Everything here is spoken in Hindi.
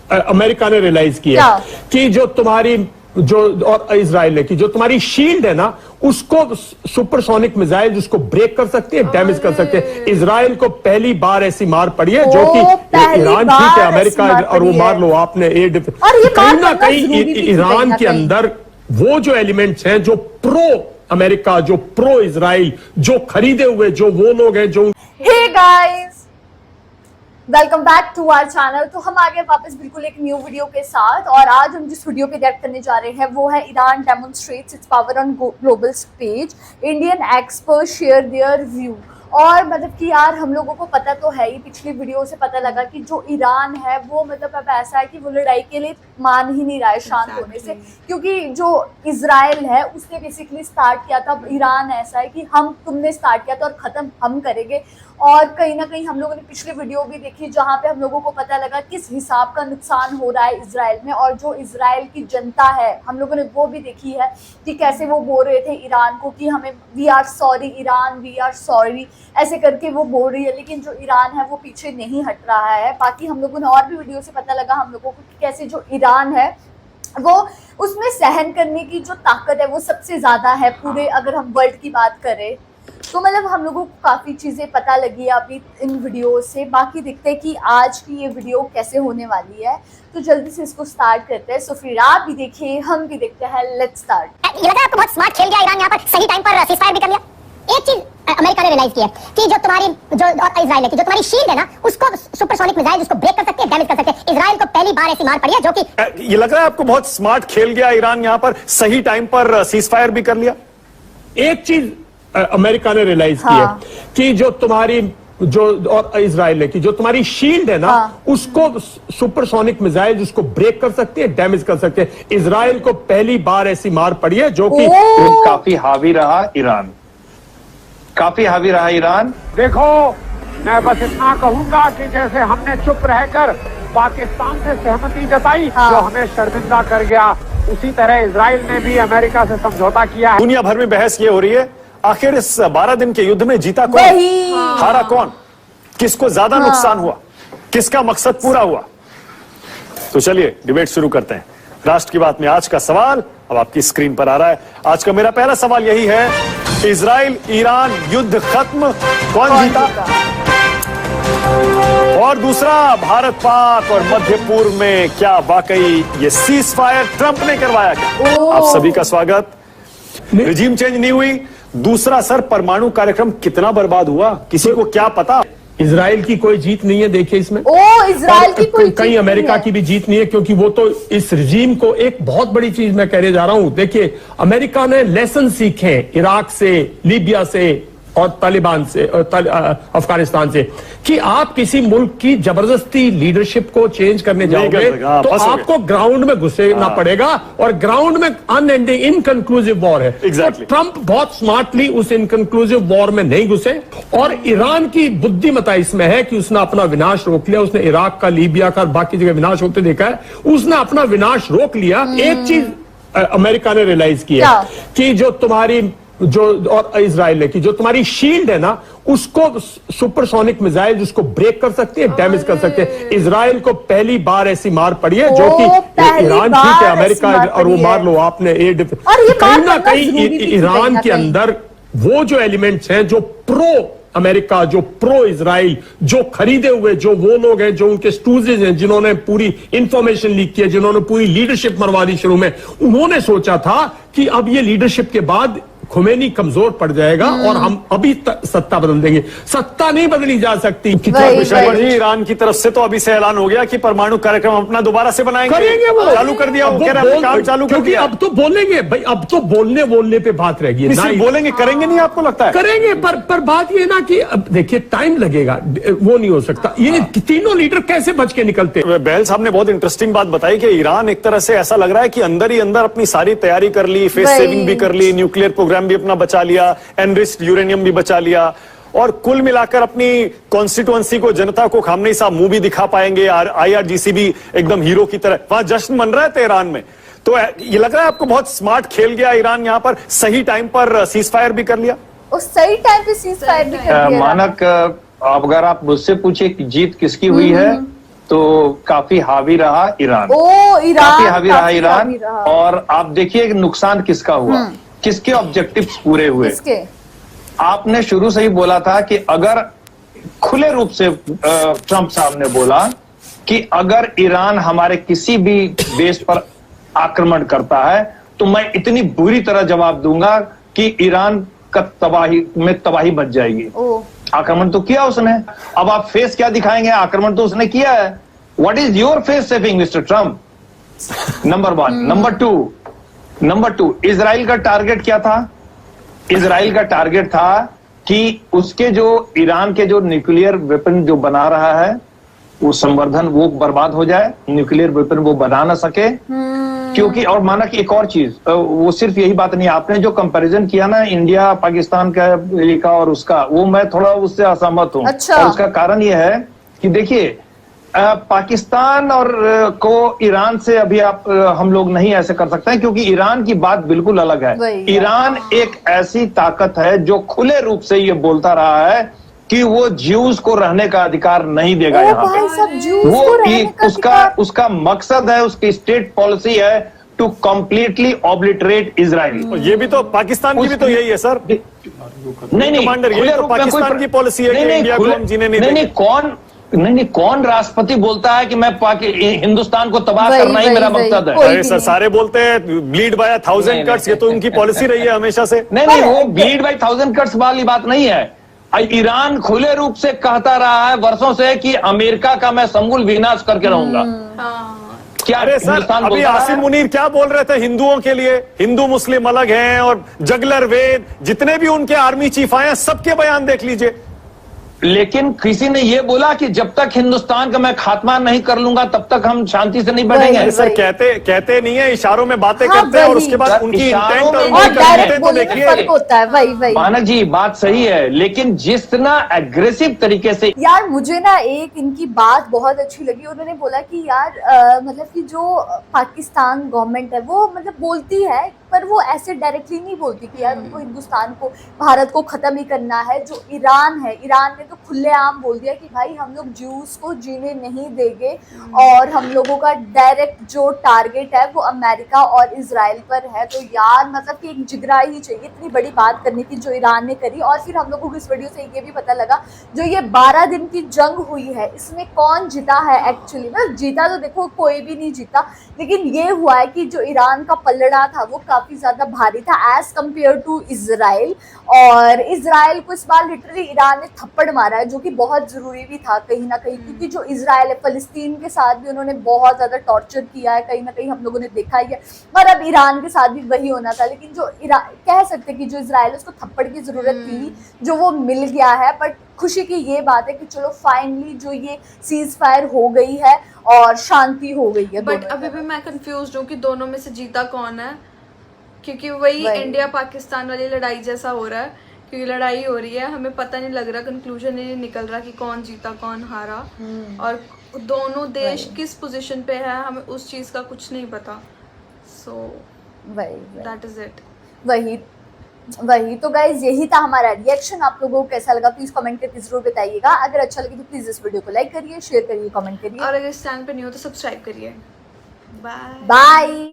अमेरिका ने रियलाइज किया कि जो तुम्हारी जो और इजराइल ने कि जो तुम्हारी शील्ड है ना, उसको सुपरसोनिक मिसाइल उसको ब्रेक कर सकती है, डैमेज कर सकते हैं। इजराइल को पहली बार ऐसी मार पड़ी है जो कि ईरान ठीक है, अमेरिका और वो मार लो आपने एयर कहीं ना कहीं ईरान के अंदर वो जो एलिमेंट्स हैं जो प्रो अमेरिका, जो प्रो इजराइल, जो खरीदे हुए जो वो लोग हैं जो hey guys, welcome back to our channel. तो हम आ गए वापस बिल्कुल एक न्यू वीडियो के साथ, और आज हम जिस वीडियो पे रिएक्ट करने जा रहे हैं वो है Iran demonstrates it's power on global stage, Indian expert share their view. और मतलब कि यार हम लोगों को पता तो है ही, पिछली वीडियो से पता लगा कि जो ईरान है वो मतलब अब ऐसा है कि वो लड़ाई के लिए मान ही नहीं रहा है शांत होने से, क्योंकि जो इजराइल है उसने बेसिकली स्टार्ट किया था। ईरान ऐसा है कि तुमने स्टार्ट किया था और ख़त्म हम करेंगे। और कहीं ना कहीं हम लोगों ने पिछली वीडियो भी देखी जहाँ पे हम लोगों को पता लगा किस हिसाब का नुकसान हो रहा है इजराइल में, और जो इजराइल की जनता है हम लोगों ने वो भी देखी है कि कैसे वो बोल रहे थे ईरान को कि हमें we are sorry Iran, we are sorry, ऐसे करके वो बोल रही है। लेकिन जो ईरान है वो पीछे नहीं हट रहा है। बाकी हम लोगों ने और भी वीडियो से पता लगा हम लोगों को कि कैसे जो ईरान है वो उसमें सहन करने की जो ताकत है वो सबसे ज़्यादा है पूरे, अगर हम वर्ल्ड की बात करें तो मतलब हम लोगों को काफ़ी चीज़ें पता लगी है अभी इन वीडियो से। बाकी देखते हैं कि आज की ये वीडियो कैसे होने वाली है, तो जल्दी से इसको स्टार्ट करते हैं। सो फिर आप भी देखिए, हम भी देखते हैं, लेट्स स्टार्ट। ये लग रहा है आपको बहुत स्मार्ट खेल गया ईरान, यहाँ पर सही टाइम पर सीज़फायर भी कर लिया। एक चीज अमेरिका ने रियलाइज की है कि जो तुम्हारी जो और इजराइल है कि जो तुम्हारी शील्ड है ना, उसको सुपरसोनिक मिसाइल उसको ब्रेक कर सकते हैं, डैमेज कर सकते हैं। इजराइल को पहली बार ऐसी मार पड़ी है जो कि ये लग रहा है आपको बहुत स्मार्ट खेल गया ईरान, यहाँ पर सही टाइम पर सीज़फायर भी कर लिया। एक चीज अमेरिका ने रियलाइज की है कि जो तुम्हारी जो और इजराइल है कि जो तुम्हारी शील्ड है ना, उसको सुपरसोनिक मिसाइल उसको ब्रेक कर सकते हैं, डैमेज कर सकते हैं। इजराइल को पहली बार ऐसी मार पड़ी है जो कि काफी हावी रहा ईरान, काफी हावी रहा ईरान। देखो, मैं बस इतना कहूंगा कि जैसे हमने चुप रहकर पाकिस्तान से सहमति जताई जो हमें शर्मिंदा कर गया, उसी तरह इजराइल ने भी अमेरिका से समझौता किया है। दुनिया भर में बहस ये हो रही है आखिर इस 12 दिन के युद्ध में जीता कौन, हारा कौन, किसको ज्यादा नुकसान हुआ, किसका मकसद पूरा हुआ। तो चलिए डिबेट शुरू करते हैं। राष्ट्र की बात में आज का सवाल अब आपकी स्क्रीन पर आ रहा है। आज का मेरा पहला सवाल यही है, इजराइल ईरान युद्ध खत्म, कौन जीता? और दूसरा, भारत पाक और मध्य पूर्व में क्या वाकई ये सीज फायर ट्रंप ने करवाया क्या? आप सभी का स्वागत। रिजीम चेंज नहीं हुई। दूसरा सर, परमाणु कार्यक्रम कितना बर्बाद हुआ, किसी को क्या पता? इजराइल की कोई जीत नहीं है, देखिए इसमें इजराइल की कोई कहीं अमेरिका की भी जीत नहीं है, क्योंकि वो तो इस रिजीम को एक बहुत बड़ी चीज मैं कहने जा रहा हूं। देखिए, अमेरिका ने लेसन सीखे इराक से, लीबिया से और तालिबान से, अफगानिस्तान से, कि आप किसी मुल्क की जबरदस्ती लीडरशिप को चेंज करने जाओगे तो आपको ग्राउंड में घुसना पड़ेगा, और ग्राउंड में अनएंडिंग इनकंक्लूसिव वॉर है। तो ट्रंप बहुत स्मार्टली उस इनकंक्लूसिव वॉर में नहीं घुसे, और ईरान की बुद्धिमत्ता इसमें है कि उसने अपना विनाश रोक लिया। उसने इराक का, लीबिया का, बाकी जगह विनाश होते देखा है, उसने अपना विनाश रोक लिया। एक चीज अमेरिका ने रियलाइज किया कि जो तुम्हारी जो और इजराइल है कि जो तुम्हारी शील्ड है ना, उसको सुपरसोनिक मिसाइल उसको ब्रेक कर सकते हैं, डैमेज कर सकते हैं। इजराइल को पहली बार ऐसी मार पड़ी है जो कि ईरान ठीक है, अमेरिका और वो मार लो आपने एयर कहीं ना कहीं ईरान के अंदर वो जो एलिमेंट्स हैं जो प्रो अमेरिका, जो प्रो इजराइल, जो खरीदे हुए जो वो लोग हैं, जो उनके स्टूजेज हैं, जिन्होंने पूरी इंफॉर्मेशन लीक की है, जिन्होंने पूरी लीडरशिप मरवा दी शुरू में, उन्होंने सोचा था कि अब ये लीडरशिप के बाद खुमैनी कमजोर पड़ जाएगा और हम अभी सत्ता बदल देंगे। सत्ता नहीं बदली जा सकती। ईरान की तरफ से तो अभी से ऐलान हो गया कि परमाणु कार्यक्रम अपना दोबारा से बनाएंगे, करेंगे, वो चालू कर दिया, वो कह रहा है काम चालू कर दिया। अब तो बोलेंगे भाई, अब तो बोलने पे बात रह गई है। बोलेंगे, करेंगे नहीं, आपको लगता है? करेंगे, पर बात ये ना कि अब देखिए टाइम लगेगा, वो नहीं हो सकता। ये तीनों लीडर कैसे बच के निकलते? बहल साहब ने बहुत इंटरेस्टिंग बात बताई कि ईरान एक तरह से ऐसा लग रहा है कि अंदर ही अंदर अपनी सारी तैयारी कर ली, फेस सेविंग भी कर ली, न्यूक्लियर प्रोग्राम भी अपना बचा लिया, एनरिच्ड यूरेनियम भी बचा लिया, और कुल मिलाकर अपनी कॉन्स्टिट्यूएंसी को, जनता को खामनेई साहब मुंह भी दिखा पाएंगे। IRGC भी एकदम हीरो की तरह वहां जश्न मन रहा है तेहरान में। तो ये लग रहा है आपको बहुत स्मार्ट खेल गया ईरान, यहाँ पर सही टाइम पर सीज फायर भी कर लिया। उस सही टाइम पे सीज फायर भी कर लिया। मानक, अगर आप मुझसे पूछे कि जीत किसकी हुई है, तो काफी हावी रहा ईरान। ओ ईरान काफी हावी रहा काफी ईरान। हावी रहा। और आप देखिए कि नुकसान किसका हुआ, किसके ऑब्जेक्टिव्स पूरे हुए। किसके? आपने शुरू से ही बोला था कि अगर खुले रूप से ट्रंप साहब ने बोला कि अगर ईरान हमारे किसी भी देश पर आक्रमण करता है तो मैं इतनी बुरी तरह जवाब दूंगा कि ईरान का तबाही मच जाएगी। आक्रमण तो किया उसने, अब आप फेस क्या दिखाएंगे? आक्रमण तो उसने किया है। What is your face saving mister Trump? Number 1। Number two Israel का टारगेट क्या था? इजराइल का टारगेट था कि उसके जो ईरान के जो न्यूक्लियर वेपन जो बना रहा है वो संवर्धन वो बर्बाद हो जाए, न्यूक्लियर वेपन वो बना ना सके। क्योंकि और माना कि एक और चीज, वो सिर्फ यही बात नहीं, आपने जो कंपैरिजन किया ना इंडिया पाकिस्तान का और उसका, वो मैं थोड़ा उससे असहमत हूं। अच्छा। और उसका कारण यह है कि देखिए पाकिस्तान और को ईरान से अभी हम लोग नहीं ऐसे कर सकते हैं, क्योंकि ईरान की बात बिल्कुल अलग है। ईरान एक ऐसी ताकत है जो खुले रूप से ये बोलता रहा है कि वो ज्यूज को रहने का अधिकार नहीं देगा यहाँ पे। उसका मकसद है, उसकी स्टेट पॉलिसी है टू कंप्लीटली ऑब्लिटरेट इजराइल। ये भी तो पाकिस्तान की भी तो यही है सर। नहीं कमांडर, ये तो पाकिस्तान की पॉलिसी है कि इंडिया को हम जीने नहीं देंगे। कौन राष्ट्रपति बोलता है कि मैं हिंदुस्तान को तबाह करना ही मेरा मकसद है? अरे सर सारे बोलते हैं ब्लीड बाय 1000 कट्स, ये तो उनकी पॉलिसी रही है हमेशा से। नहीं, वो ब्लीड बाय 1000 कट्स वाली बात नहीं है। ईरान खुले रूप से कहता रहा है वर्षों से कि अमेरिका का मैं समूल विनाश करके रहूंगा। क्या अरे सर अभी आसिम मुनीर क्या बोल रहे थे हिंदुओं के लिए? हिंदू मुस्लिम अलग हैं, और जगलर वेद जितने भी उनके आर्मी चीफ आए हैं सबके बयान देख लीजिए। लेकिन किसी ने यह बोला कि जब तक हिंदुस्तान का मैं खात्मा नहीं कर लूंगा तब तक हम शांति से नहीं बढ़ेंगे। सर कहते नहीं है, इशारों में बातें करते हैं और उसके बाद उनकी इंटेंट तो देखिए मानक जी बात सही है, लेकिन जिस तरह एग्रेसिव तरीके से यार मुझे ना एक इनकी बात बहुत अच्छी लगी। उन्होंने बोला कि यार मतलब कि जो पाकिस्तान गवर्नमेंट है वो मतलब बोलती है पर वो ऐसे डायरेक्टली नहीं बोलती कि यार उनको हिंदुस्तान को भारत को खत्म ही करना है। जो ईरान है, ईरान ने तो खुलेआम बोल दिया कि भाई हम लोग ज्यूज को जीने नहीं देंगे और हम लोगों का डायरेक्ट जो टारगेट है वो अमेरिका और इजराइल पर है। तो यार मतलब कि एक जिगरा ही चाहिए इतनी बड़ी बात करने की जो ईरान ने करी। और फिर हम लोगों को इस वीडियो से ये भी पता लगा जो ये 12 दिन की जंग हुई है इसमें कौन जीता है एक्चुअली। मतलब जीता तो देखो कोई भी नहीं जीता, लेकिन ये हुआ है कि जो ईरान का पलड़ा था वो काफी ज्यादा भारी था एज कम्पेयर टू इजराइल। और इजराइल को इस बार लिटरली ईरान ने थप्पड़ मारा है जो कि बहुत जरूरी भी था कहीं ना कहीं, क्योंकि जो इजराइल है फलस्तीन के साथ भी उन्होंने बहुत ज्यादा टॉर्चर किया है, कहीं ना कहीं हम लोगों ने देखा ही है। और अब ईरान के साथ भी वही होना था, लेकिन जो कह सकते कि जो इजराइल उसको थप्पड़ की जरूरत थी जो वो मिल गया है। बट खुशी की ये बात है कि चलो फाइनली जो ये सीज फायर हो गई है और शांति हो गई है। बट अभी भी मैं कंफ्यूज हूँ कि दोनों में से जीता कौन है, क्योंकि वही इंडिया पाकिस्तान वाली लड़ाई जैसा हो रहा है। क्योंकि लड़ाई हो रही है, हमें पता नहीं लग रहा, कंक्लूजन नहीं निकल रहा कि कौन जीता कौन हारा, और दोनों देश किस पोजीशन पे है हमें उस चीज का कुछ नहीं पता। So that is it. वही तो गाइज यही था हमारा रिएक्शन। आप लोगों को कैसा लगा प्लीज कमेंट करके जरूर बताइएगा। अगर अच्छा लगे तो प्लीज इस वीडियो को लाइक करिए, शेयर करिए, कमेंट करिए, और अगर इस चैनल पे नहीं हो तो सब्सक्राइब करिए। Bye bye.